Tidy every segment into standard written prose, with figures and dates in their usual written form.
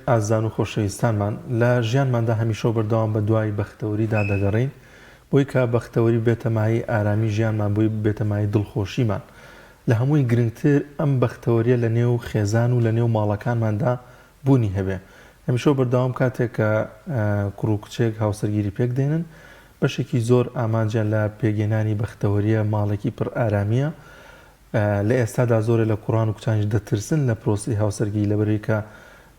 ئازان و خۆشەویستانمان لە ژیانماندا هەمیشە بەردەوام بە دوای بەختەوەریدا دەگەڕین بۆی کە بەختەوەری بێتەمایی ئارامی ژیانمان بۆی بێتەمایی دڵخۆشیمان لە هەمووی گرنگتر ئەم بەختەوەریە لە نێو خێزان و لە نێو ماڵەکانماندا بوونی هەبێ هەمیشە بەردەوام کاتێک کە کوڕ و کچێک هاوسەرگیری پێک دێنن بەشێکی زۆر ئامانجیان لە پێگەێنانی بەختەوەریە ماڵێکی پڕ ئارامیە لە ئێستادا زۆرە لە کوڕان و کچانش دەترسن لە پرۆسی هاوسەرگیری لەبەرەوەی کە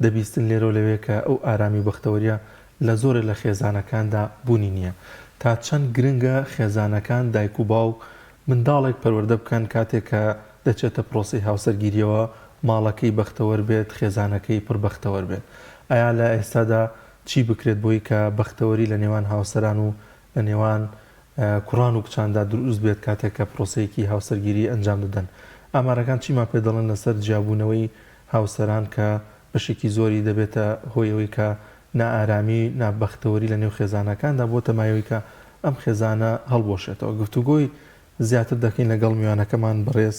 دەبیستن لێرە لەوێ کە ئەو ئارامی بەختەوەریە لە زۆرە لە خێزانەکاندا بوونی نییە تا چەند گرنگە خێزانەکان دایک و باو منداڵێک پەروەردە بکەن کاتێک کە دەچێتە پرۆسی هاوسەرگیریەوە ماڵەکەی بەختەوەر بێت خێزانەکەی پڕ بەختەوەر بێت ئایا لە ئێستادا چی بکرێت بۆی کە بەختەوەری لە نێوان هاوسەران و لە نێوان کوڕان و کچاندا دروست بێت کاتێک کە پرۆسەیەکی هاوسەرگیری ئەنجام دەدەن ئامارەکان چیمان پێ دەڵێن لەسەر جیابوونەوەی هاوسەران کە بەشێکی زۆری دەبێتە هۆیەوەی کە نائارامی نابەختەوەری لە نێو خێزانەکاندا بۆ تەمایەوەی کە ئەم خێزانە هەڵبۆشێتەوە گفتوگۆی زیاتر دەکەین لەگەڵ میوانەکەمان بەڕێز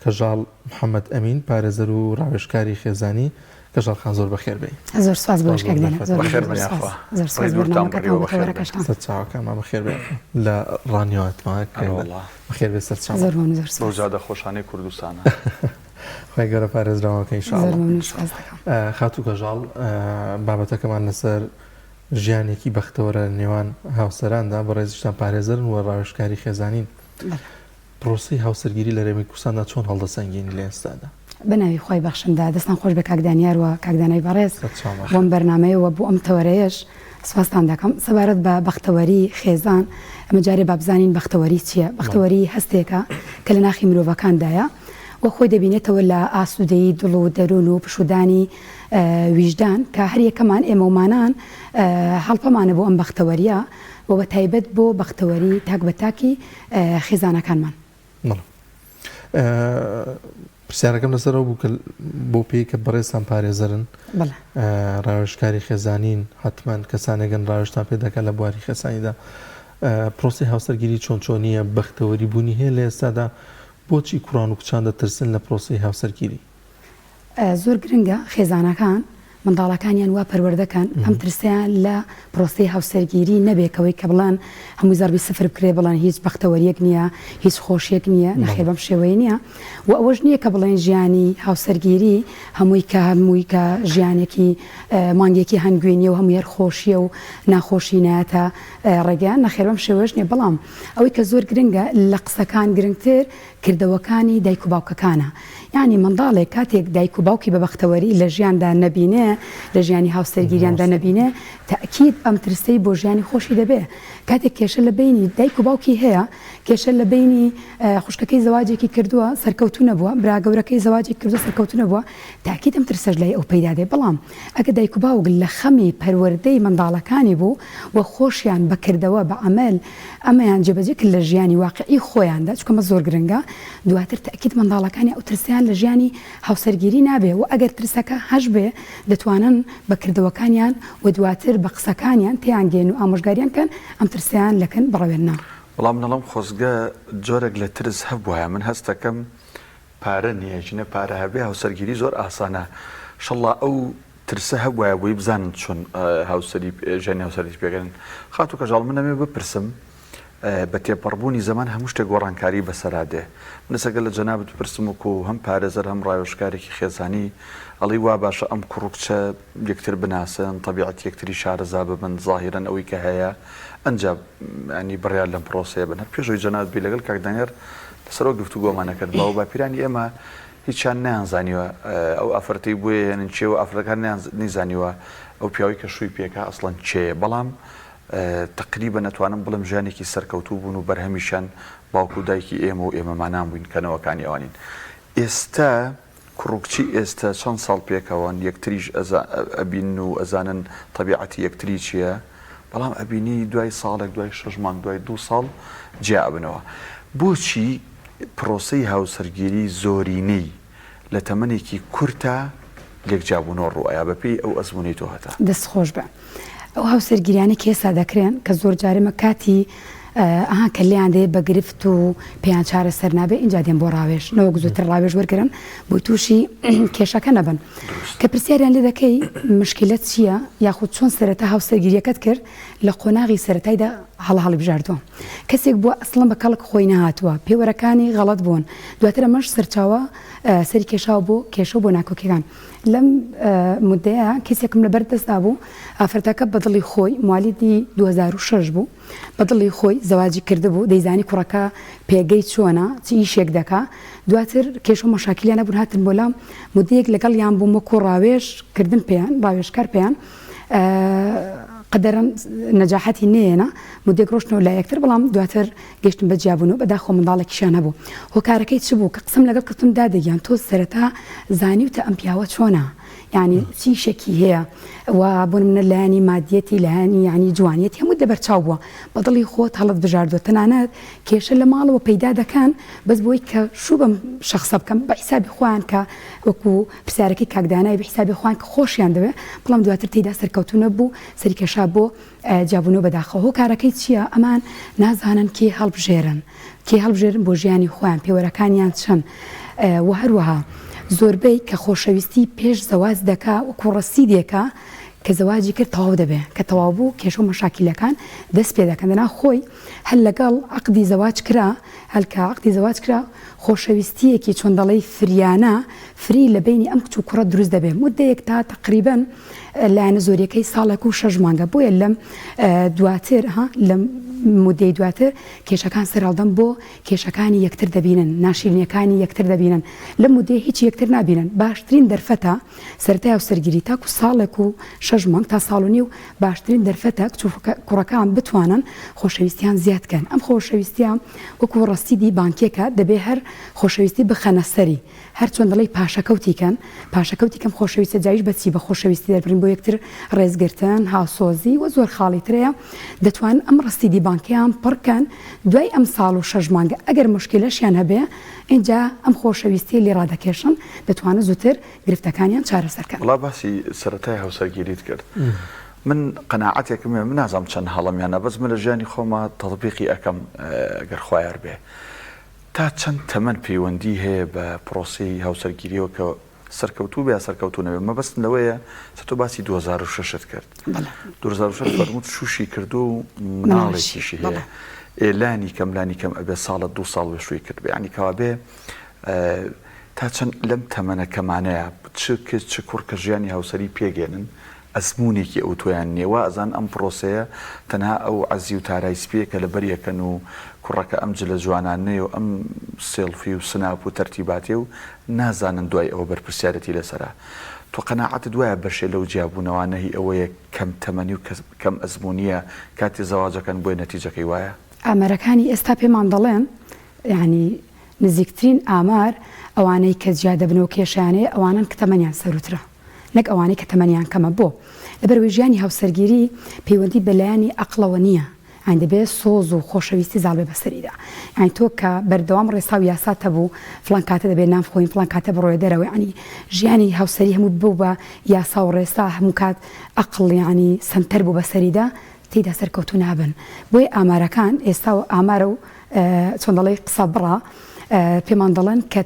کەژاڵ محەممەد ئەمین پارێزەر و ڕاوێژکاری خێزانی کەژاڵ خان زۆر بەخێر بێ زۆر سواز بۆ شکێک چاوەکانمان بەخێر بێ لە ڕانیەوەتمان بەخێر بێ سەر ڕۆژادە خۆشانەی کوردستانە خی گەورە پارێزراوەکەی خاتوو کەژاڵ بابەتەکەمان لەسەر ژیانێکی بەختەوەرە نێوان هاوسەراندا بەڕێزیشتان پارێزەرن و ڕاوێژکاری خێزانین پرۆسی هاوسەرگیری لە رێمی کوردستاندا چۆن هەڵدەسەنگێنی لە ئێستادا بناوی خۆی بەخشندا دەستان خۆش بە کاکدانیار و کاکدانای بەڕێز بۆم بەرنامەیەوە بۆ ئەم تەوەرەیەش سپاسان دەکەم سەبارەت بە بەختەوەری خێزان ئەمە جارێ بابزانین بەختەوەری چییە بەختەوەری هەستێکە کە لە ناخی مرۆڤەکاندایە و خۆی دەبینێتەوە لە ئاسوودەیی دڵ و دەروون و پشودانی ویژدان کە هەر یەکەمان ئێمەمانان هەڵپەمانە بۆ ئەم بەختەوەریە و بە تایبەت بۆ بەختەوەری تاک بە تاکی خێزانەکانمان پرسیارەکەم لەسەرەوە بوو کە بۆ پێی کە بەڕێستان پارێزەرن ڕاوێژکاری خێزانین حتمما کەسانێگەن ڕاوێژتان پێ دەکات لە بواری خێسانیدا پرۆسی هاوسەرگیری چۆن چۆنیە بەختەوەری بوونی هەیە لە ئێستادا بۆچی کوڕان و کچان دەترسن لە پرۆسی هاوسەرگیری زۆر گرنگە خێزانەکان منداڵەکانیان وا پەروەردەکەن ئەم ترسیان لە پرۆسی هاوسەرگیری نەبێکەوەی کە بڵان هەمووی زەربی سفر بکرێ بڵان هیچ بەختەوەریەک نییە هیچ خۆشیەک نییە نەخێر بەم شێوەیە نییە و ئەوەش نییە کە بڵێن ژیانی هاوسەرگیری هەمووی کە ژیانێکی مانگێکی هەنگوێنیە و هەموو هەر خۆشیە و ناخۆشی نایەتە ڕێگەیان نەخێر بەم شێوەش نییە بەڵام ئەوەی کە زۆر گرنگە لە قسەکان گرنگتر کردەوەکانی دایک و باوکەکانە یعنی منداڵێک کاتێک دایک و باوکی بە بەختەوەری لە ژیاندا نەبینێ لە ژیانی هاوسەرگیریاندا نەبینێ تەکید ئەم ترسەی بۆ ژیانی خۆشی دەبێ کاتێک کێشە لە بینی دایک و باوکی هەیە کێشە لە بینی خوشکەکەی زەواجێکی کردووە سەرکەوتو نەبووە براگەورەکەی زەواجی کردو سەرکەوتو نەبووە تاکید ئەم ترسەش لای ئەو پەیدا دێ بەڵام ئەگە دایک و باوک لە خەمی پەروەردەی منداڵەکانی بوو و خۆشیان بەکردەوە بە عەمەل ئەمەیان جێبەجێ کرد لە ژیانی واقعی خۆیاندا چونکە زۆر گرنگە دواتر تاکید منداڵەکانی ئەو ترسیان لە ژیانی هاوسەرگیری نابێ و ئەگەر ترسەکە هەش بێ دەتوانن بەکردەوەکانیان و دواتر بە قسەکانیان تیانگەن و ئامۆژگاریان کەن ئەم ترسیان لەکەن بڕەوێننا بەڵام نەڵام خۆزگە جۆرێک لە ترس هەبووە من هەستەکەم پارە نییەژنە پارە هەبێ هاوسەرگیری زۆر ئاسانە شەڵا ئەو ترسە هەبووە بۆی بزانن چۆن هاوسەری ژیانی هاوسەری پێگەن خاتوو کەژاڵ من ئەمێ بپرسم بە تێپەڕبوونی زەمان هەموو شتێک گۆڕانکاری بەسەرادێ منەسەگەل لە جەنابەت بپرسم و هەم پارێزەر هەم ڕاوێژکارێکی خێزانی ئەڵی وا باشە ئەم کوڕ و کچە یەکتر بناسن تەبیعەت یەکتری شارەزا ببن زاهیرەن ئەوەی کە هەیە ئەنجا ینی بڕیار لەم پرۆسەیە بن هەر پێشەوەی جەنابەت بی لەگەڵ کاکدانیار لەسەرەوە گفتوگۆمان نەکرد باو باپیرانی ئێمە هیچیان نەیانزانیوە ئەو ئافرەتەی بۆیە هێنن چێوە ئافرەکان نەیزانیوە ئەو پیاوەی کە شووی پێکە ئەسڵەن چێە بەڵام تقریبا نەتوانم بڵم ژیانێکی سەرکەوتوو بوون و بەرهەمیشان باوکو و دایکی ئێمە و ئێمەمانان بووین کەنەوەکانی ئەوانین ئێستا کوڕکچی ئێستا چەند ساڵ پێکەوەن یەکتریش ئەبین و ئەزانن تەبیعەتی یەکتری چییە بەڵام ئەبینی دوای ساڵێک دوای 6 مانگ دوای 2 ساڵ جیابنەوە بۆچی پرۆسەی هاوسەرگیری زۆرینەی لە تەمەنێکی کورتە لێکجیابوونەوە ڕوئەیە بەپێی ئەو ئەزمونەی تۆ هەتا دەست خۆش بە ئەو هاوسەرگیریانە کێسا دەکرێن کە زۆر جارێمە کاتی ئەها کە لیان دێ بە گرفت و پێیان چارە سەر نابێ اینجا دێن بۆ ڕاوێژ نەوەک زووتر ڕاوێژ وەرگرن بۆ تووشی کێشەکە نەبن کە پرسیاریان لێ دەکەی مشکلت چییە یاخود چۆن سەرەتا هاوسەرگیریەکەت کرد لە قۆناغی سەرەتایدا هەڵی بژاردووە کەسێک بووە ئەسڵم بە کەڵک خۆی نەهاتووە پێوەرەکانی غەڵەت بوون دواتر ئەمەش سەرچاوە سەری کێشاو بۆ کێشە بۆ ناکۆکیەکان لەم مدەیە کەسێکم لەبەر دەستا بوو ئافرەتەکە بەدڵی خۆی موالیدی 2006 بوو بەدڵی خۆی زەواجی کردبوو دەیزانی کوڕەکە پێگەی چۆنە چی ئیشێک دەکا دواتر کێشە و مەشاکلیان نەبوون هاتن بۆ لام مدەیەک لەگەڵ یان بوو وەکو ڕاوێژکردن پێیان ڕاوێژکار پێیان قدرن نجاحەتی نێنە مدێک ڕۆشتنەوە لا یەکتر بەڵام دواتر گەشتم بە جیاببوون و بەداخۆ منداڵێکیشان هەبوو هۆکارەکەی چ بوو کە قسم لەگەڵ کردم دادەگیان تۆ سەرەتا زانیوتە ئەم پیاوە چۆنە یعنی چی شەکی هەیە و بۆن منە لایانی مادیەتی لایانی ینی جوانیەتی هەموو لەبەرچاو بووە بەدڵی خۆت هەڵت بژاردووە تەنانەت کێشە لە ماڵەوە پەیدا دەکەن بەس بۆی کە شوو بەم شەخصە بکەم بە حیسابی خۆیان کە وەکو پرسیارەکەی کاکدانای بە حیسابی خۆیان کە خۆشیان دەوێت بەڵام دواتر تێیدا سەرکەوتونە بوو سەری کێشا بۆ جیاببوونەوە بەداخەوە هۆکارەکەی چییە ئەمان نازانن کێ هەڵبژێرن کێ هەڵبژێرن بۆ ژیانی خۆیان پێوەرەکانیان چەند و هەروەها زۆربەی کە خۆشەویستی پێش زەواج دەکا و کوڕەسی دێکا کە زەواجی کرد تەواو دەبێ کە تەواو بوو کێشە و مەشاکیلەکان دەست پێ دەکەن دەنا خۆی هەل لەگەڵ عەقدی زەواج کرا هەلکە عەقدی زەواج کرا خۆشەویستیەکی چۆن دەڵێی فریانە فری لە بینی ئەم کچ و کوڕە دروست دەبێ مدەیەک تا تقریبەن لایەنە زۆریەکەی ساڵێک و 6 مانگە بۆیە لەم دواتر لەم مدەی دواتر کێشەکان سەرهەڵدەن بۆ کێشەکانی یەکتر دەبینن ناشرینیەکانی یەکتر دەبینن لە مدەی هیچ یەکتر نبینن باشترین دەرفەتە سەرەتای هاوسەرگیری تاکو ساڵێک و 6 مانگ تا ساڵ و نیو باشترین دەرفەتە کچ و کوڕەکان بتوانن خۆشەویستیان زیادکەن ئەم خۆشەویستیان وەکو ڕەسیدی بانکێکە دەبێ هەر خۆشەویستی بخەنە سەری هەر چۆن دەڵی پاشەکەوتیکەن پاشەکەوتیکەم خۆشەویستە جایش بەچی بە خۆشەویستی دەربڕین بۆ یەکتر ڕێزگرتن هاوسۆزی و زۆر خاڵی ترەیە دەتوان ئەم ڕەسیدی بانکیان پڕکەن دوای ئەم ساڵ و 6 مانگە ئەگەر مشکلەشیان هەبێ اینجا ئەم خۆشەویستی لێ ڕادەکێشن دەتوانە زووتر گرفتەکانیان چارەسەرکەن وڵا باسی سەرەتای هاوسەرگیریت کرد من قەناعەتێکم من نازانم چەند هەڵەمیانە بەس من لە ژیانی خۆمە تەطبیقی ئەەکەم ئەگەر خوایار بێ تا چەند تەمەەن پەیوەندی هەیە بە پرۆسی هاوسەرگیریەوە کە سەرکەوتوو بێ سەرکەوتو نەبێ مەبەست لەوەیە تۆ باسی 2006 کرد 2006 فەرمووت شوشی کردو و مناڵێکیشی هەیە ئێلانی کەملانی کەم ئەبێ ساڵە 2 ساڵ وێشوی کرد بێ ینی کەوا بێ تا چەند لەم تەمەنە کەمانەیە چ کەس چ کوڕ کە ژیانی هاوسەری پێگەێنن ئەزمونێکی ئەو تۆیان نێوە ئەزان ئەم پرۆسەیە تەنها ئەو عەزی و تارایسپیەکە لە بەریەکەن و کوڕەکە ئەم جلە جوانانەیە و ئەم سێڵفی و سناپ و تەرتیباتێ و نازانن دوای ئەوە بەرپرسیارەتی لەسەرە تۆ قەناعەتت دوایە بەشێ لەو جیاببوونەوانەهی ئەوەیە کەم تەمەنی و کەم ئەزمونیە کاتی زەواجەکەن بۆی نەتیجەکەی وایە ئامارەکانی ئێستا پێمان دەڵێن یعنی نزیکترین ئامار ئەوانەی کە جیا دەبنەوە کێشانەیە ئەوانن کە تەمەنیان سەروترە نەک ئەوانەی کە تەمەنیان کەمە بۆ لەبەرەوەی ژیانی هاوسەرگیری پەیوەندی بەلایانی عەقڵەوە نییە ئەین دەبێت سۆز و خۆشەویستی زاڵبێ بەسەریدا ئەین تۆ کە بەردەوام ڕێسا و یاسا هەبوو فڵان کاتە دەبێت نام خۆین فڵان کاتە بڕۆیە دەرەوە ینی ژیانی هاوسەری هەموو بوو بە یاسا و ڕێسا هەموو کات عەقڵ ینی سەمتەر بوو بەسەریدا تێیدا سەرکەوتو نابن بۆی ئامارەکان ئێستا و ئامارە و چۆن دەڵێ قسە بڕە پێمان دەڵێن کە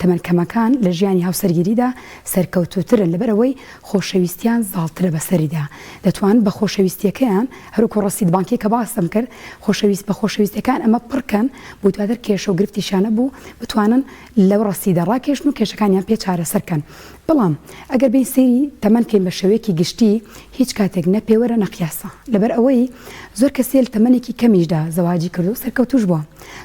تەمەنکەمەکان لە ژیانی هاوسەرگیریدا سەرکەوتوترن لەبەرەوەی خۆشەویستیان زاڵترە بەسەریدا دەتوان بە خۆشەویستیەکەیان هەروکو ڕەسید بانکی کە باسم کرد خۆشەویست بە خۆشەویستەکان ئەمە پڕکەن بۆ دواتر کێشە و گرفتیشانە بوو بتوانن لەو ڕەسیدە ڕاکێشن و کێشەکانیان پێ چارەسەرکەن بەڵام ئەگەر بین سەیری تەمەن بکەین بە شێوەیەکی گشتی هیچ کاتێک نەپێوەرە نەقیاسە لەبەر ئەوەی زۆر کەسێ لە تەمەنێکی کەمیشدا زەواجی کرد و سەرکەوتوش بووە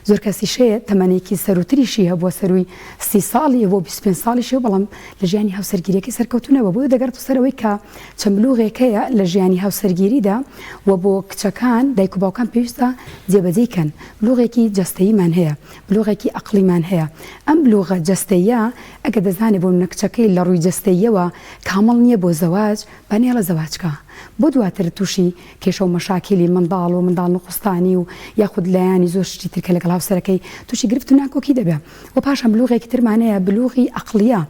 زۆر کەسیشەیە تەمەنێکی سەروتریشی هەبووە سەروی 30 ساڵی بۆ 25 ساڵیشی بەڵام لە ژیانی هاوسەرگیریەکەی سەرکەوتونەوە بۆ دەگەڕێتە سەرەوەی کە چەند بلوغێکەیە لە ژیانی هاوسەرگیریدا و بۆ کچەکان دایک و باوکان پێویستە جێبەجێکەن بلوغێکی جەستەییمان هەیە بلوغێکی عەقلیمان هەیە ئەم بلوغە جەستەییە ئەگە دەزانێت بۆ نەکچەکەی لە ڕووی جەستەییەوە کامەڵ نییە بۆ زەواج بانێڵە زەواجکە بۆ دواتر تووشی کێشە و مەشاکیلی منداڵ و منداڵ نقستانی و یاخود لایانی زۆر شتی ترکە لەگەڵ هاوسەرەکەی تووشی گرفت و ناکۆکی دەبێ و پاشان بلوغێکی ترمانەیە بلوغی عەقلیە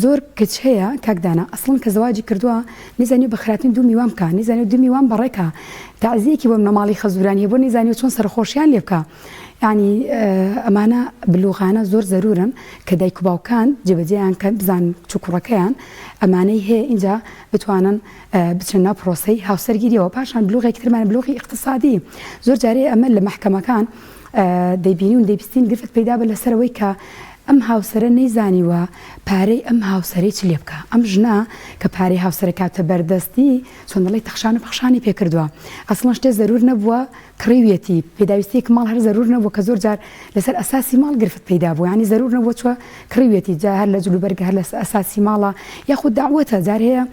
زۆر کچ هەیە کاکدانا ئەسڵن کە زەواجی کردووە نزانێ بە خراپین دوو میوان بکە نزانێت دوو میوان بەڕێکە تعزیەکی بۆ منەماڵی خەزورانی بۆ نزانێت چۆن سەرخۆشیان لێ بکە يعني ئەمانە بلوغانە زۆر زەرورن کە دایک و باوکان جێبەجێیان کە بزان چووکوڕەکەیان ئەمانەی هەیە اینجا بتوانن بچن ناو پرۆسەی هاوسەرگیریەوە پاشان بلوغێکی ترمانە بلوغی اقتصادی زۆر جارێ ئەمە لە مەحکەمەکان دەیبینی و دەیبیستین گرفت پەیدا بە لەسەرەوەی کە ئەم هاوسەرە نەیزانیوە پارەی ئەم هاوسەرەی چ لێ بکە ئەم ژنە کە پارەی هاوسەرە کاتە بەردەستی چۆن دەڵێ تەخشان و پەخشانی پێکردووە ئەسڵەن شتێ زەرور نەبووە کڕیوێتی پێداویستیەک ماڵ هەر زەرور نەبووە کە زۆر جار لەسەر ئەساسی ماڵ گرفت پەیدا بوو ینی زەرور نەبووە چوە کڕیوێتی جا هەر لە جلوبەرگە هەر لە ئەساسی ماڵە یاخود داوەتە جار هەیە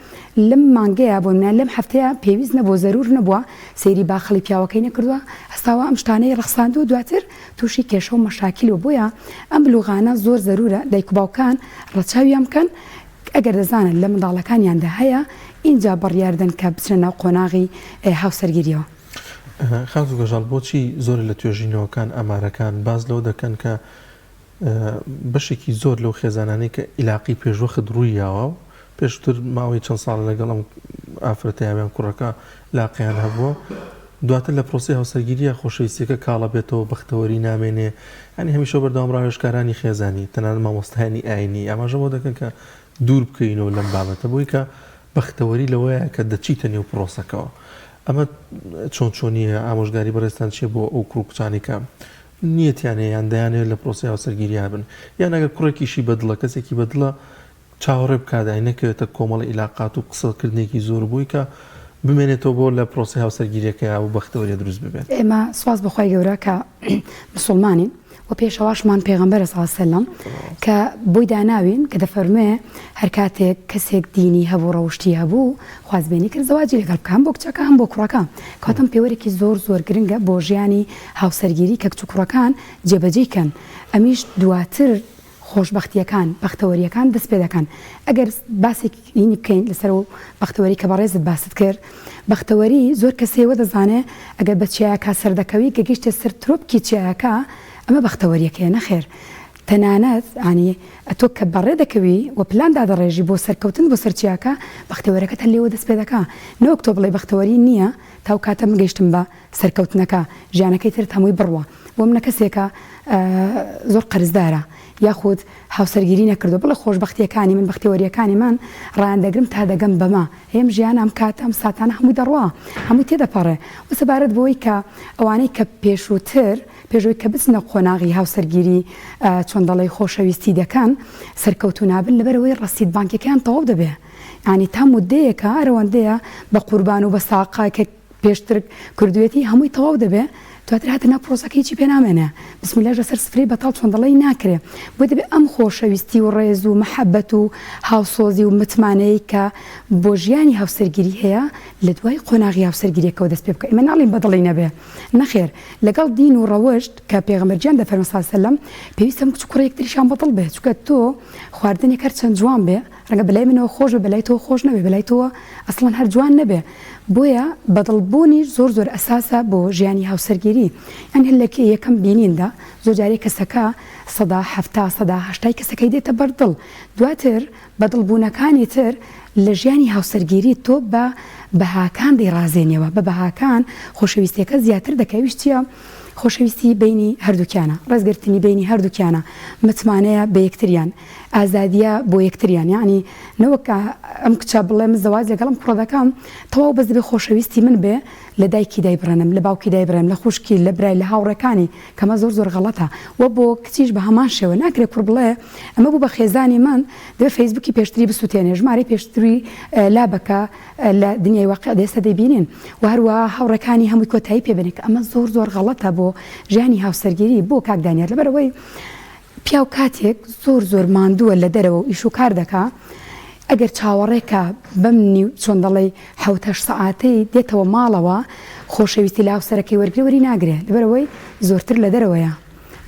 لەم مانگەیە بۆ منان لەم هەفتەیە پێویست نەبوو زەرور نەبووە سەیری باخەڵی پیاوەکەی نەکردووە هەستاوە ئەم شتانەی ڕەخساند و دواتر تووشی کێشە و مەشاکیل و بۆیە ئەم بلوغانە زۆر زەرورە دایک و باوکان ڕەچاویان بکەن ئەگەر دەزانن لە منداڵەکانیاندا هەیە اینجا بڕیاردن کە بچنە ناو قۆناغی هاوسەرگیریەوە. خاز و گەژاڵ بۆچی زۆر لە توێژینەوەکان ئەمارەکان باز لەوە دەکەن کە بەشێکی زۆر لەو خێزانانەی کە ئیلاقی پێشوەخت ڕوویاوە و پێشتر ماوەی چەند ساڵ لەگەڵ ئەم ئافرەتەیان کوڕەکە لاقییان هەبووە دواتر لە پرۆسی هاوسەرگیریە خۆشەویستیەکە کاڵە بێتەوە بەختەوەری نامێنێ ینی هەمیشە بەردەوام ڕاوێژکارانی خێزانی تەنانەت مامۆستایانی ئاینی ئاماژە بۆ دەکەن کە دوور بکەینەوە لەم بابەتە بۆی کە بەختەوەری لەوەیە کە دەچیتە نێو پرۆسەکەەوە ئەمە چۆن چۆنیە ئامۆژگاری بەڕێستان چێ بۆ ئەو کوڕکوچانی کە نیەتیانەیە یان دەیانێت لە پرۆسی هاوسەرگیریە بن یان ئەگەر کوڕێکیشی بەدڵە کەسێکی بەدڵە چاوەڕێ بکاتای نەکەوێتە کۆمەڵی عیلاقات و قسەکردنێکی زۆر بووی کە بمێنێتەوە بۆ لە پرۆسی هاوسەرگیریەکە و بەختەوەری دروست ببێت. ئێمە سواز بەخوای گەورە کە مسلمانین و پێشەواشمان پێغەمبەر سەڵڵاهو عەلەیهی وسەلەم کە بۆی داناوین کە دەفەرمێ هەر کاتێک کەسێک دینی هەبوو ڕەوشتی هەبوو خوازبێنی کرد زەواجی لەگەڵ بکە هەم بۆ کچەکە هەم بۆ کوڕەکە کاتەم پێوەرێکی زۆر زۆر گرنگە بۆ ژیانی هاوسەرگیری کە کچ و کوڕەکان جێبەجێکەن ئەمیش دواتر خۆشببختیەکان بەختەوەریەکان دەست پێ دەکەن ئەگەر باسێکی بکەین لەسەر و بەختەوەری کە بەڕێزت باست کرد بەختەوەری زۆر کەسێوە دەزانێ ئەگەر بە چیاکە سەردەکەوی کە گەیشتە سەر ترۆپکی چیاکە ئەمە بەختەوەریەکەیە نەخێر تەنانەت ئانی ئەتۆ کە بەڕێ دەکەوی و پلاندا دەڕێژی بۆ سەرکەوتن بۆ سەرچیاکە بەختەوەرەکەت هەر لێوە دەست پێ دەکا نەوەک تۆ بڵێ بەختەوەری نییە تاو کاتە گەیشتم بە سەرکەوتنەکە ژیانەکەی تر هەمووی بڕوە بۆ منە کەسێکە زۆر قەرزدارە یاخود هاوسەرگیری نەکردو بڵێ خۆشببختیەکانی من بەختەوەریەکانی من ڕایان دەگرم تا دەگەم بەما هێم ژیان ئەم کات ئەم ساتانە هەمووی دەڕوا هەمووی تێدەپەڕێ وسەبارەت بۆی کە ئەوانەی کە پێشووتر پێشەوەی کە بچنە قۆناغی هاوسەرگیری چۆن دەڵێ خۆشەویستی دەکەن سەرکەوتو نابن لەبەرەوەی ڕەسید بانکیەکەیان تەواو دەبێ ینی تا مودەیەکە ئەرەوەندەیە بە قوربان و بە ساقاکە پێشتر کردوێتی هەمووی تەواو دەبێ دواتر هاتە ناو پرۆسەکەی چی پێ نامێنێ بسمیلە لەسەر سفرەی بەتاڵ چۆن دەڵێی ناکرێ بۆ دەبێ ئەم خۆشەویستی و ڕێز و مەحەبەت و هاوسۆزی و متمانەیە کە بۆ ژیانی هاوسەرگیری هەیە لە دوای قۆناغی هاوسەرگیریەکەەوە دەست پێ بکە ئێمە ناڵین بەدڵی نەبێ نەخێر لەگەڵ دین و ڕەوەشت کە پێغەمبەرجیان دەفەرمێ سەڵڵاهو عەلەیهی وسەلەم پێویستە کچ کوڕە یەکتریشان بەدڵ بێت چونکە تۆ خواردنێک هەر چەند جوان بێ ڕەنگە بەلای منەوە خۆش بێ بەلای تۆ خۆش نەبێ بەلای تۆوە ئەسڵەن هەر جوان نەبێ بۆیە بەدڵبوونیش زۆر زۆر ئەساسە بۆ ژیانی هاوسەرگیری ئەن هەلەکە یەکەم بینیندا زۆر جارێک کەسەکە 170 کەسەکەی دێتە بەردڵ دواتر بەدڵبوونەکانی تر لە ژیانی هاوسەرگیری تۆ بە بەهاکان دەیڕازێنیەوە بە بەهاکان خۆشەویستیەکە زیاتر دەکەویش چییە؟ خۆشەویستی بینی هەردووکیانە ڕێزگرتنی بینی هەردووکیانە متمانەیە بە یەکتریان ئازادیە بۆ یەکتریان یعنی نەوەک ئەم کچە بڵێ من زەواج لەگەڵم کوڕە دەکەم تەواو بەس بێ خۆشەویستی من بێ لە دایکی دایبڕێنم لە باوکی دایبڕێم لە خوشکی لە برای لە هاوڕەکانی کەمە زۆر زۆر غەڵەتە و بۆ کچیش بە هەمان شێوە ناکرێت کوڕ بڵێ ئەمە بوو بە خێزانی من دەبێت فەیسبوکی پێشتری بسووتێنێ ژمارەی پێشتری لابەکە لە دنیای واقع دێستا دەیبینین و هەروەها هاوڕەکانی هەمووی کۆتایی پێبێنێت کە ئەمە زۆر زۆر غەڵەتە بۆ ژیانی هاوسەرگیری بۆ کاک دانیار لەبەرەوەی پیا و کاتێک زۆر زۆر ماندووە لە دەرەوە و ئیش و کار دەکا ئەگەر چاوەڕێکە بەمنی چۆن دەڵێ 7 سەعاتەی دێتەوە ماڵەوە خۆشەویستی لە هاوسەرەکەی وەرگری وەری ناگرێت لەبەرەوەی زۆرتر لە دەرەوەیە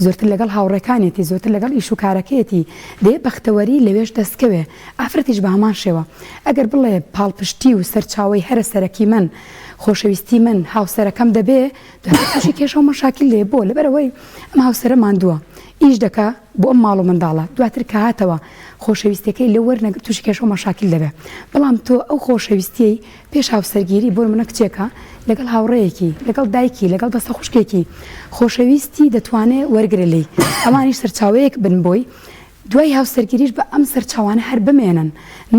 زۆرتر لەگەڵ هاوڕێکانێتی زۆرتر لەگەڵ ئیش و کارەکەیەتی دێ بەختەوەری لەوێش دەستکەوێ ئافرەتیش بە هەمان شێوە ئەگەر بڵێ پاڵپشتی و سەرچاوی هەرە سەرەکی من خۆشەویستی من هاوسەرەکەم دەبێ تووشی کێشە و مەشاکل لێ بۆ لەبەرەوەی ئەم هاوسەرە ماندووە ئیش دەکا بۆ ئەم ماڵ و منداڵە دواتر کە هاتەوە خۆشەویستەکەی لە وەرنەگرت تووشی کێشە و مەشاکل دەبێ بەڵام تۆ ئەو خۆشەویستی پێش هاوسەرگیری بۆ منە کچێکە لەگەڵ هاوڕەیەکی لەگەڵ دایکی لەگەڵ دەستە خوشکێکی خۆشەویستی دەتوانێت وەرگرە لی ئەمانیش سەرچاوەیەک بن بۆی دوای هاوسەرگیریش بە ئەم سەرچاوانە هەر بمێنن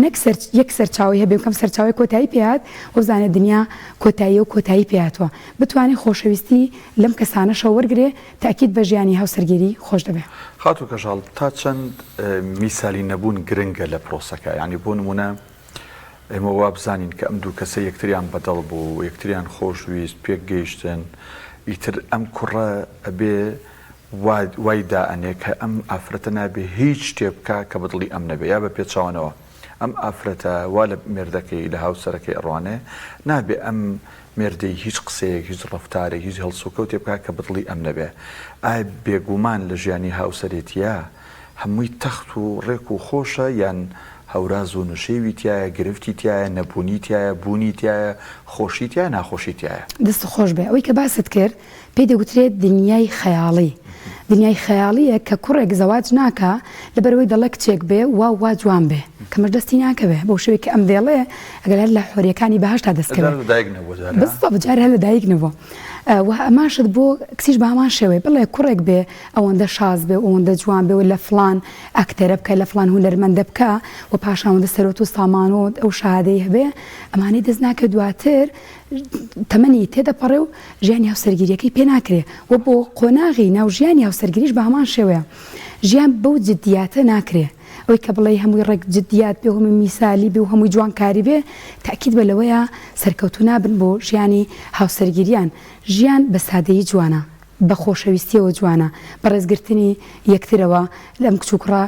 نەک یەک سەرچاوی هەبێ کەم سەرچاوی کۆتایی پێات وەزانێت دنیا کۆتایی و کۆتایی پێاتوە بتوانێت خۆشەویستی لەم کەسانەشە وەرگێ تاکید بە ژیانی هاوسەرگیری خۆش دەبێت. خاتو کەژاڵ تا چەند میسالی نەبوون گرنگە لە پرۆسەکە یعنی بۆ نمونە ئێمە وا بزانین کە ئەم دوو کەسە یەکتریان بەدڵ بوو یەکتریان خۆشویست پێک گەیشتن ئیتر ئەم کوڕە ئەبێ وای دائەنێ کە ئەم ئافرەتە نابێ هیچ شتێ بکە کە بەدڵی ئەم نەبێ یا بە پێچاوانەوە ئەم ئافرەتە وا لە مێردەکەی لە هاوسەرەکەی ئەڕوانێ نابێ ئەم مێردەی هیچ قسەیەک هیچ ڕەفتارێک هیچ هەڵسوکەوتێ بکە کە بەدڵی ئەم نەبێ ئایا بێگومان لە ژیانی هاوسەرێتیە هەمووی تەخت و ڕێک و خۆشە یان هەوراز و نوشێوی تایە گرفتی تایە نەبوونی تایە بوونی تایە خۆشی تایە ناخۆشی تایە دەست خۆش بێ ئەوەی کە باست کرد پێی دەگوترێت دنیای خەیاڵی دنیای خەیاڵیە کە کوڕێک زەواج ناکە لەبەرەوەی دەڵێ کچێک بێ وا جوان بێ کەمەش دەستی ناکەوێ بۆ شوەیە کە ئەم دێڵێ ئەگەر هەر لە حۆریەکانی بەهەشتا دەستکەوێت بەستۆ بجار هەر لە دایکنەوە ئەماشت بۆ کچیش بە هەمان شێوەی بڵێ کوڕێک بێ ئەوەندە شاز بێ ئەوەندە جوان بێ و لە فلان ئەکتەرە بکە لە فلان هونەرمەندە بکە و پاشانەوەندە سەرۆت و سامانۆ ئەو شادەی هەبێ ئەمانەی دەست ناکە دواتر تەمەنی تێدەپەڕێ و ژیانی هاوسەرگیریەکەی پێ ناکرێ و بۆ قۆناغی ناو ژیانی هاوسەرگیریش بە هەمان شێوەیە ژیان بەو جددیاتە ناکرێ ئەوەی کە بڵێ هەمووی ڕێک جددیات بێ هەمووی میسالی بێ و هەمووی جوانکاری بێ تاکید بە لەوەیە سەرکەوتو نابن بۆ ژیانی هاوسەرگیریان ژیان بە سادەیی جوانە بە خۆشەویستیەوە جوانە بە ڕێزگرتنی یەکترەوە لەم کچووکڕە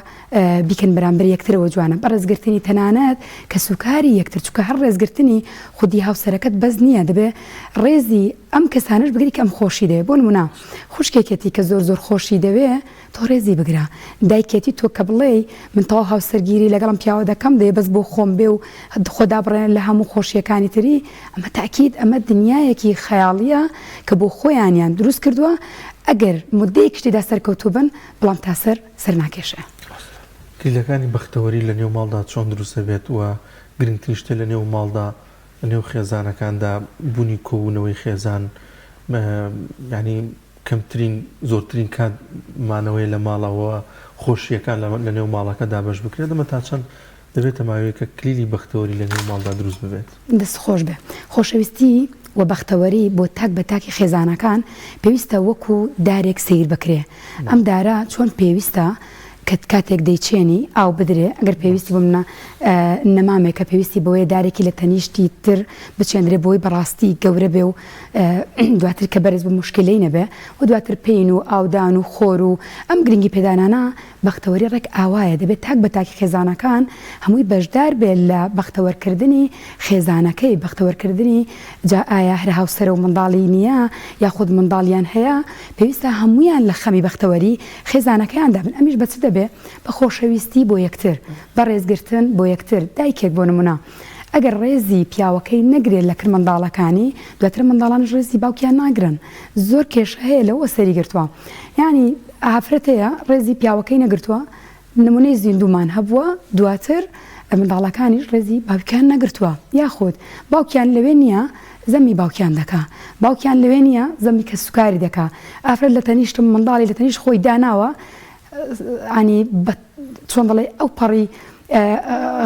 بیکەن بەرامبەر یەکترەوە جوانە بە ڕێزگرتنی تەنانەت کە سوکاری یەکتر چووکە هەر ڕێزگرتنی خودی هاوسەرەکەت بەس نییە دەبێ ڕێزی ئەم کەسانش بگری کە ئەم خۆشی دەوێ بۆ نمونە خوشکێکێتی کە زۆر خۆشی دەوێ تۆ ڕێزی بگرە دایکێتی تۆ کە بڵێ من تەواو هاوسەرگیری لەگەڵم پیاوە دەکەم دەیە بەس بۆ خۆم بێ و خۆدا بڕێن لە هەموو خۆشیەکانی تری ئەمە تاکید ئەمە دنیایەکی خەیاڵیە کە بۆ خۆیانیان دروست کردووە ئەگەر مدەیەک شتێدا سەرکەوتوو بن بەڵام تا سەر ناکێشە کلیلەکانی بەختەوەری لە نێو ماڵدا چۆن دروستە بێت وە گرنگترین شتە لە نێو ماڵدا لە نێو خێزانەکاندا بوونی کۆبوونەوەی خێزان ینی کەمترین زۆرترین کاتمانەوەی لە ماڵەوە خۆشیەکان لە نێو ماڵەکەدا بەش بکرێت دەمە تا چەند دەبێتە ماوەیەکە کلیلی بەختەوەری لە نێو ماڵدا دروست ببێت دەست خۆش بێ خۆشەویستی و بەختەوەری بۆ تاک بە تاکی خێزانەکان پێویستە وەکو دارێک سیر بکرێ ئەم دارە چۆن پێویستە کاتێک دەیچێنی ئاو بدرێ ئەگەر پێویستی بۆ منە نەمامێکە پێویستی بۆیە دارێکی لە تەنیشتی تر بچێندرێ بۆی بەڕاستی گەورە بێ و دواتر کە بەرز بە مشکلەی نەبێ و دواتر پێین و ئاودان و خۆر و ئەم گرنگی پێدانانە بەختەوەری ڕێک ئاوایە دەبێت تاک بە تاکی خێزانەکان هەمووی بەشدار بێت لە بەختەوەرکردنی خێزانەکەی بەختەوەرکردنی جا ئایا هەر هاوسەرە و منداڵی نییە یاخود منداڵیان هەیە پێویستە هەمویان لە خەمی بەختەوەری خێزانەکەیان دابن ئەمیش بەچ دەبێ بە خۆشەویستی بۆ یەکتر بە ڕێزگرتن بۆ یەکتر دایکێک بۆ نمونە ئەگەر ڕێزی پیاوەکەی نەگرێت لە کرد منداڵەکانی دواتر منداڵانش ڕێزی باوکیان ناگرن زۆر کێشە هەیە لەوە سەری گرتووە یعنی ئافرەتەیە ڕێزی پیاوەکەی نەگرتووە نمونەی زیندومان هەبووە دواتر منداڵەکانیش ڕێزی باوکیان نەگرتووە یاخود باوکیان لەوێ نییە زەمی باوکیان دەکا باوکیان لەوێ نییە زەمی کە سوکاری دەکا ئافرەت لە تەنیشتم منداڵی لە تەنیشت خۆی داناوە ینی چۆن دەڵێ ئەو پەڕی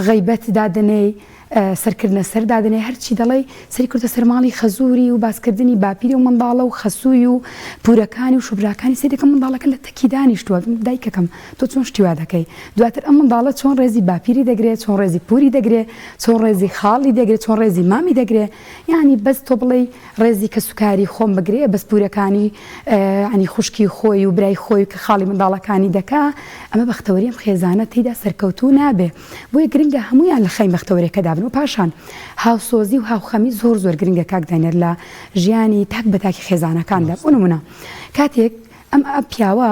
غەیبەت دادنەی سەرکردنە سەر دادنێ هەرچی دەڵێ سەری کوردە سەرماڵی خەزوری و باسکردنی باپیری و منداڵە و خەسووی و پورەکانی و شوبراکانی سێ دەکەم منداڵەکە لە تەکی دانیشتووە دایکەکەم تۆ چۆن شتیوا دەکەی دواتر ئەم منداڵە چۆن ڕێزی باپیری دەگرێت چۆن ڕێزی پوری دەگرێت چۆن ڕێزی خاڵی دەگرێت چۆن ڕێزی مامی دەگرێت یعنی بەس تۆ بڵێ ڕێزی کە سوکاری خۆم بگرێ بەس پورەکانی ینی خوشکی خۆی و برای خۆی کە خاڵی منداڵەکانی دەکا ئەمە بەختەوەری ئەم خێزانە تێیدا سەرکەوتوو نابێ بۆیە گرنگە هەمویان لە خەی بەختەوەریەکە دابن و پاشان هاوسۆزی و هاوخەمی زۆر گرنگە کاکدانێت لە ژیانی تاک بە تاکی خێزانەکاندا بۆ نمونە کاتێک ئەم پیاوە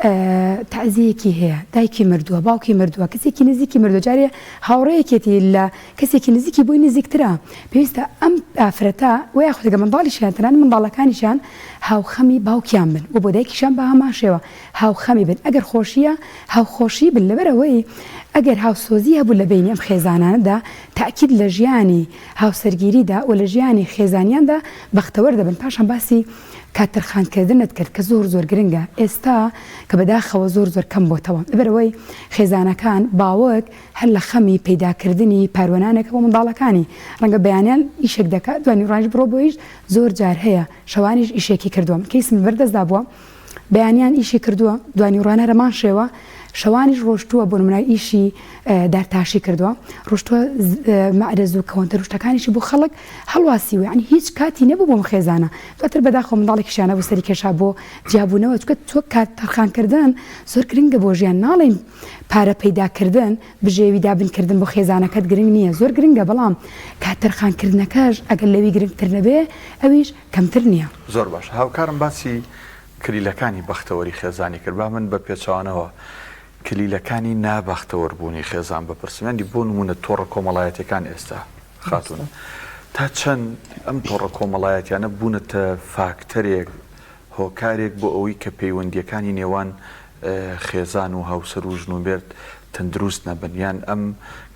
تعزیەکی هەیە دایکی مردووە باوکی مردووە کەسێکی نزیکی مردووە جارێ هاوڕەیەکێتی لە کەسێکی نزیکی بۆی نزیکترە پێویستە ئەم ئافرەتە وە یاخودەگە منداڵیشیان تەنانەت منداڵەکانیشان هاوخەمی باوکیان بن و بۆ دایکیشان بە هەمان شێوە هاوخەمی بن ئەگەر خۆشیە هاوخۆشی بن لەبەرەوەی ئەگەر هاوسۆزی هەبوو لە بینی ئەم خێزانانەدا تاکید لە ژیانی هاوسەرگیریدا و لە ژیانی خێزانیاندا بەختەوەر دەبن پاشان باسی کاتترخانکردنت کرد کە زۆر گرنگە ئێستا کە بەداخەوە زۆر کەم بۆتەوە لەبەرەوەی خێزانەکان باوەک هەر لە خەمی پەیداکردنی پاروانانێکە بۆ منداڵەکانی ڕەنگە بەیانیان ئیشێک دەکات دوانی ڕانژ بڕۆ بۆیش زۆر جار هەیە شەوانیش ئیشێکی کردووە کەیسم بەردەستدا بووە بەیانیان ئیشی کردووە دوانی ڕوانە رەمان شێوە شەوانیش ڕۆشتووە بۆ نمونای ئیشی دارتاشی کردووە ڕۆشتووە مەعرەز و کەوەنتە ڕشتەکانیشی بۆ خەڵک هەڵواسیوە ینی هیچ کاتی نەبوو بۆم خێزانە دواتر بەداخۆ منداڵێکیشانە بۆ سەری کێشا بۆ جیابوونەوە چکە تۆ کات تەرخانکردن زۆر گرنگە بۆ ژیان ناڵێن پارە پەیداکردن بژێوی دابنکردن بۆ خێزانەکەت گرنگ نییە زۆر گرنگە بەڵام کات تەرخانکردنەکەش ئەگەر لەوی گرنگتر نەبێ ئەویش کەمتر نییە زۆر باش هاوکارم باسی کلیلەکانی بەختەوەری خێزانی کرد با من بە پێچوانەوە کلیلەکانی نابەختەوەربوونی خێزان بپرسیاندی بۆ نمونە تۆڕە کۆمەڵایەتەکان ئێستا خاتون تا چەند ئەم تۆڕە کۆمەڵایەتیانە بوونەتە فاکتەرێک هۆکارێک بۆ ئەوەی کە پەیوەندیەکانی نێوان خێزان و هاوسەر و ژنوبێرد تەندروست نەبن یان ئەم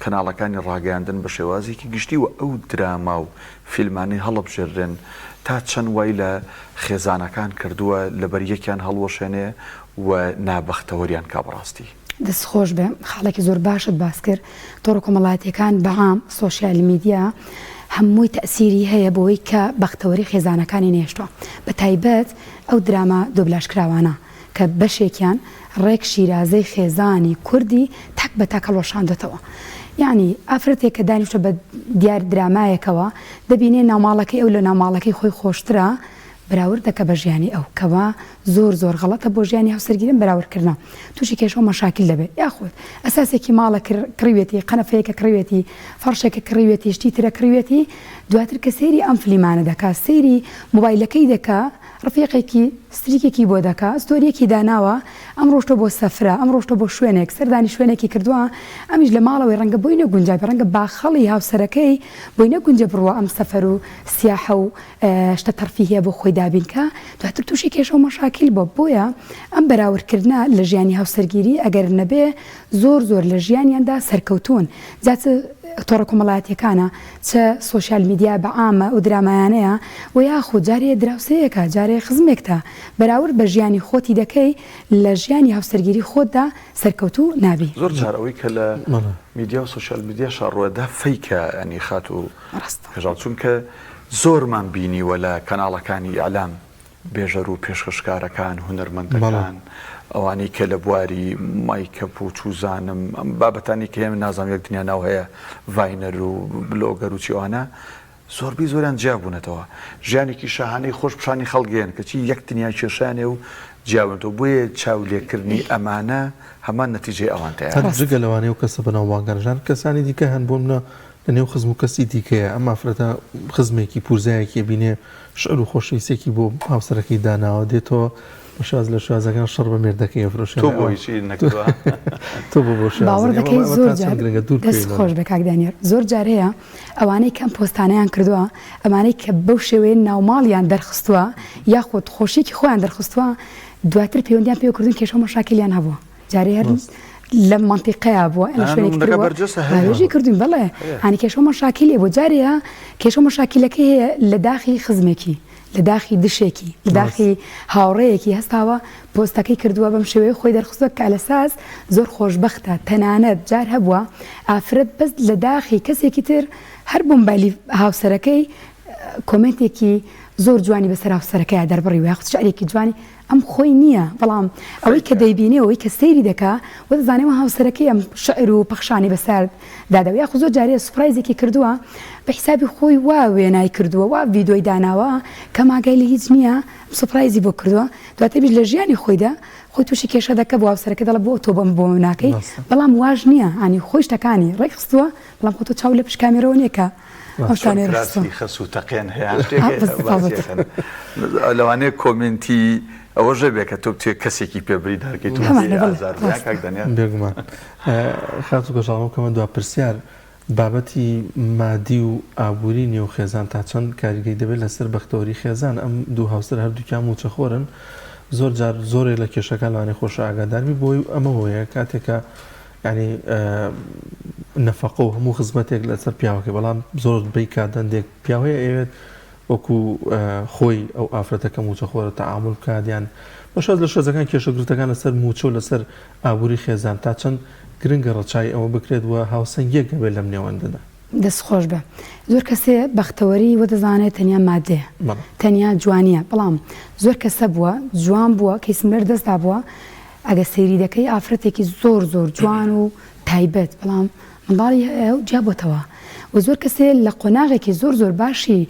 کەناڵەکانی ڕاگەاندن بە شێوازێکی گشتی و ئەو دراما و فیلمانی هەڵەبژێڕێن تا چەند وای لە خێزانەکان کردووە لەبەر یەکیان هەڵوەشێنێ و نابەختەوەریان کابڕاستی دەستخۆش بێ خاڵێکی زۆر باشت باس کرد تۆڕە کۆمەڵایەتیەکان بەعام سۆشیال میدیا هەمووی تەئسیری هەیە بۆی کە بەختەوەری خێزانەکانی نێشتووە بە تایبەت ئەو دراما دۆبلاشکراوانە کە بەشێکیان ڕێک شیرازەی خێزانی کوردی تاک بە تاکە لۆشاندێتەوە یعنی ئافرەتێک کە دانیشتە بە دیار درامایەکەوە دەبینێ ناوماڵەکەی ئەو لە ناوماڵەکەی خۆی خۆشترە بەراورد دەکە بە ژیانی ئەو کەوا زۆر غەڵەتە بۆ ژیانی هاوسەرگیرن بەراوردکردن تووشی کێشە و مەشاکل دەبێت یاخود ئەساسێکی ماڵە کڕوێتی قەنەفەیەکە کڕوێتی فەرشێکە کڕوێتی شتی ترە کڕوێتی دواتر کە سەیری ئەم فلیمانە دەکات سەیری موبایلەکەی دەکا ڕفیقێکی ستریکێکی بۆ دەکا ستۆریەکی داناوە ئەم ڕۆشتە بۆ سەفرە ئەم ڕۆشتە بۆ شوێنێک سەردانی شوێنێکی کردووە ئەمیش لە ماڵەوەی ڕەنگە بۆی نەگونجای ڕەنگە باخەڵی هاوسەرەکەی بۆی نەگونجە بڕوە ئەم سەفەر و سیاحە و شتە تەرفی هەیە بۆ خۆی دابینکە دواتر تووشی کێشە و مەشاکل بۆ بۆیە ئەم بەراوردکردە لە ژیانی هاوسەرگیری ئەگەر نەبێ زۆر لە ژیانیاندا سەرکەوتون جاتە تۆڕە کۆمەڵایەتیەکانە چە سۆشیال میدیا بەعامە و درامایانەیە و یاخود جارێ دراوسەیەکە جارێ خزمێکتە بەراورد بە ژیانی خۆتی دەکەی لە ژیانی هاوسەرگیری خۆتدا سەرکەوتو نابی زۆر جارەوەی کە لە میدیا و سۆشیال میدیا شاڕوەدا فەیکە ئەنی خات و هێژاڵ چونکە زۆرمان بینیوە لە کەناڵەکانی ئیعلام بێژەر و پێشخشکارەکان هونەرمەندەکان ئەوانەی کە لە بواری مایکەپ و چوزانم ئەم بابەتانی کە ئێمە نازانم یەک دنیا ناو هەیە ڤاینەر و بلۆگەر و چیوانە زۆربەی زۆریان جیابوونەتەوە ژیانێکی شاهانەی خۆش پیشانی خەڵگەیەن کەچی یەک دنیا کێشانێ و جیاونەوە بۆیە چاولێکردنی ئەمانە هەمان نەتیجەی ئەوانتەیە جگە لەوانەیە و کەسە بەناوبانگەرژان کەسانی دیکە هەن بۆ منە لە نێو خزم و کەسی دیکەیە ئەم ئافرەتە خزمێکی پورزایەکی بینێ شعر و خۆشەویستێکی بۆ هاوسەرەکەی داناوە دێتەوە شاز لە شازەکان شەڕ بە مێردەکەی فرۆشێن تۆ بۆیشی نەکردووە تۆ بۆ باوەڕ دەکەی زۆر دەست خۆش بە کاکدانیێر زۆر جار هەیە ئەوانەی کەم پۆستانەیان کردووە ئەمانەی کە بەو شێوەیە ناوماڵیان دەرخستووە یاخود خۆشیێکی خۆیان دەرخستووە دواتر پەیوەندیان پێ کردن کێشە و مەشاکلیان هەبووە جارێ هەر لە منتیقەیە بووە لە شوێنێکی کردوین بەڵێ هەنی کێشە و مەشاکلی بۆ جارەیە کێشە و مەشاکلەکەی هەیە لە داخی خزمێکی لە داخی دشێکی لە داخی هاوڕەیەکی هەستاوە پۆستەکەی کردووە بەم شێوەیە خۆی دەرخستووە کە لەساس زۆر خۆشبەختە تەنانەت جار هەبووە ئافرەت بەس لە داخی کەسێکی تر هەر بۆمبایلی هاوسەرەکەی کۆمنتێکی زۆر جوانی بەسەر هاوسەرەکەی دەربڕی و یاخود شعرێکی جوانی ئەم خۆی نییە بەڵام ئەوەی کە دەیبینێ ئەوەی کە سەیری دەکا و دەزانێەوە هاوسەرەکەی ئەم شعر و پەخشانی بەسەر دادەوە یاخود زۆر جارێ سوپرایزێکی کردووە بە حیسابی خۆی وا وێنای کردووە وا ڤیدۆی داناوە کە ماگای لە هیچ نییە سوپرایزی بۆ کردووە دواتر بیش لە ژیانی خۆیدا خۆی تووشی کێشە دەکە بۆ هاوسەرەکە دەڵە بۆ تۆ بۆ ناکەی بەڵام واژ نییە ئانی خۆی شتەکانی ڕێکخستووە بەڵام خۆ تۆ چاو لە پشت کامێرەوە نییەکە خەسوو تەقێن هەیە لەوانەیە کۆمنتی ئەوە ژێبێک کە تۆ توێ کەسێکی پێبری دارکەیت تو کاک دەنیا بێگومان خاتو گۆژاڵەکەمە دوا پرسیار بابەتی مادی و ئابووری نێو خێزان تا چەند کاریگەی دەبێت لەسەر بەختەوەری خێزان ئەم دوو هاوسەر هەردووکیان موچەخۆرن زۆر جار زۆرێک لە کێشەکان لەوانەیە خۆش ئاگاداربی بۆی ئەمەوەیە کاتێکە ینی نەفەقە و هەموو خزمەتێک لەسەر پیاوەکە بەڵام زۆر بەی کادەندێک پیاوەیە ئەوێت وەکو خۆی ئەو ئافرەتەکە موچەخۆرە تەعامل بکاتیان بەشەد لە شێزەکان کێشەگرتەکان لەسەر موچە و لەسەر ئابووری خێزان تا چەند گرنگە ڕەچای ئەوە بکرێت وە هاوسەنگیەک هەبێت لەم نێوەندەدا دەست خۆش بە زۆر کەسێ بەختەوەری وە دەزانێت تەنیا مادەیە تەنیا جوانیە بەڵام زۆر کەسە بووە جوان بووە کەیسملەر دەستدا بووە ئەگە سەیری دەکەی ئافرەتێکی زۆر زۆر جوان و تایبەت بەڵام منداڵی ئەو جیابەتەوە و زۆر کەسێ لە قۆناغێکی زۆر زۆر باشی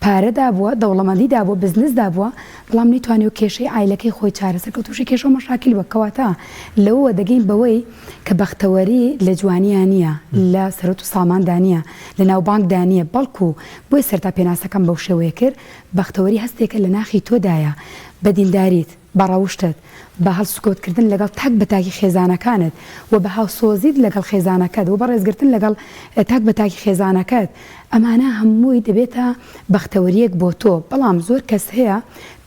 پارەدا بووە دەوڵەمەندیدا بووە بزنسدا بووە بەڵام نەیتوانێت و کێشەی ئایلەکەی خۆی چارەسەر کە تووشی کێشە و مەشاکل بە کەواتە لەوە دەگەین بەوەی کە بەختەوەری لە جوانیان نییە لە سەرەت و ساماندا نییە لە ناوبانگدا نییە بەڵکو بۆی سەرتا پێناسەکەم بەو شێوەیە کرد بەختەوەری هەستێکە لە ناخی تۆدایە بە دینداریت بە ڕەوشتت بە هەڵسوکۆتکردن لەگەڵ تاک بەتاکی خێزانەکانت و بە هاوسۆزیت لەگەڵ خێزانەکەت و بە ڕێزگرتن لەگەڵ تاک بەتاکی خێزانەکەت ئەمانە هەمووی دەبێتە بەختەوەریەک بۆ تۆ بەڵام زۆر کەس هەیە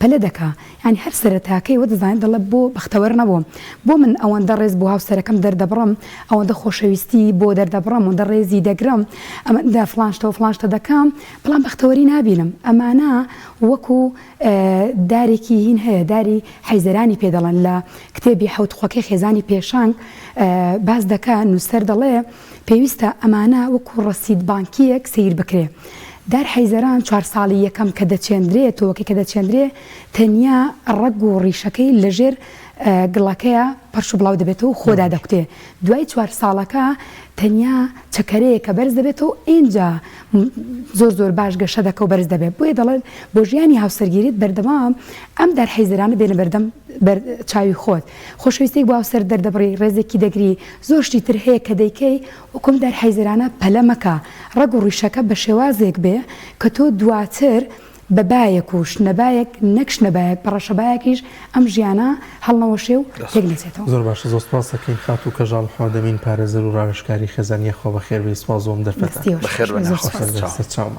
پەلە دەکا ینی هەر سەرەتاکەی وە دەزانێت دەڵێ بۆ بەختەوەر نەبووم بۆ من ئەوەندە ڕێز بۆ هاوسەرەکەم دەردەبڕم ئەوەندە خۆشەویستی بۆ دەردەبڕم و دەڕێزی دەگرم ئەمەدا فلانشتە و فلانشتە دەکەم بەڵام بەختەوەری نابینم ئەمانە وەکو دارێکی هین هەیە داری حەیزەرانی پێ دەڵێن لە کتێبی حەوتخۆکەی خێزانی پێشانگ باز دەکا نووسەر دەڵێ پێویستە ئەمانە وەکو ڕەسید بانکیەک سیر بکرێ دار حەیزەران 4 ساڵی یەکەم کە دەچێندرێت تۆوەکە کە دەچێندرێ تەنیا ڕەگ و ڕیشەکەی لەژێر گڵەکەیە پەرش و بڵاو دەبێتەوە و خۆدا دەکوتێ دوای 4 ساڵەکە تەنیا چەکەرەیە کە بەرز دەبێتەوە ئینجا زۆر زۆر باش گەشە دەکە و بەرز دەبێت بۆیە دەڵێت بۆ ژیانی هاوسەرگیریت بەردەوام ئەم دار حەیزەرانە بێنە بەردەم چاوی خۆت خۆشەویستێک بۆ هاوسەر دەردەبڕی ڕێزێکی دەگری زۆر شتی تر هەیە کە دەیکەی وەکوم دار حەیزەرانە پەلە مەکە ڕەگ و ڕیشەکە بە شێوازێک بێ کە تۆ دواتر بەبایەک و شنەبایەک نەکش نەبایەک بەڕەشەبایەکیش ئەم ژیانە هەڵنەوەشێ و تێک نەچێتەوە زۆر باشە زۆر سپاس دەکەین خات و کەژاڵ حادەمین پارێزەر و ڕاوێژکاری خێزانیە خۆ بەخێر بێ سپاس بۆم دەرفەتە بەخێر بە ناخۆش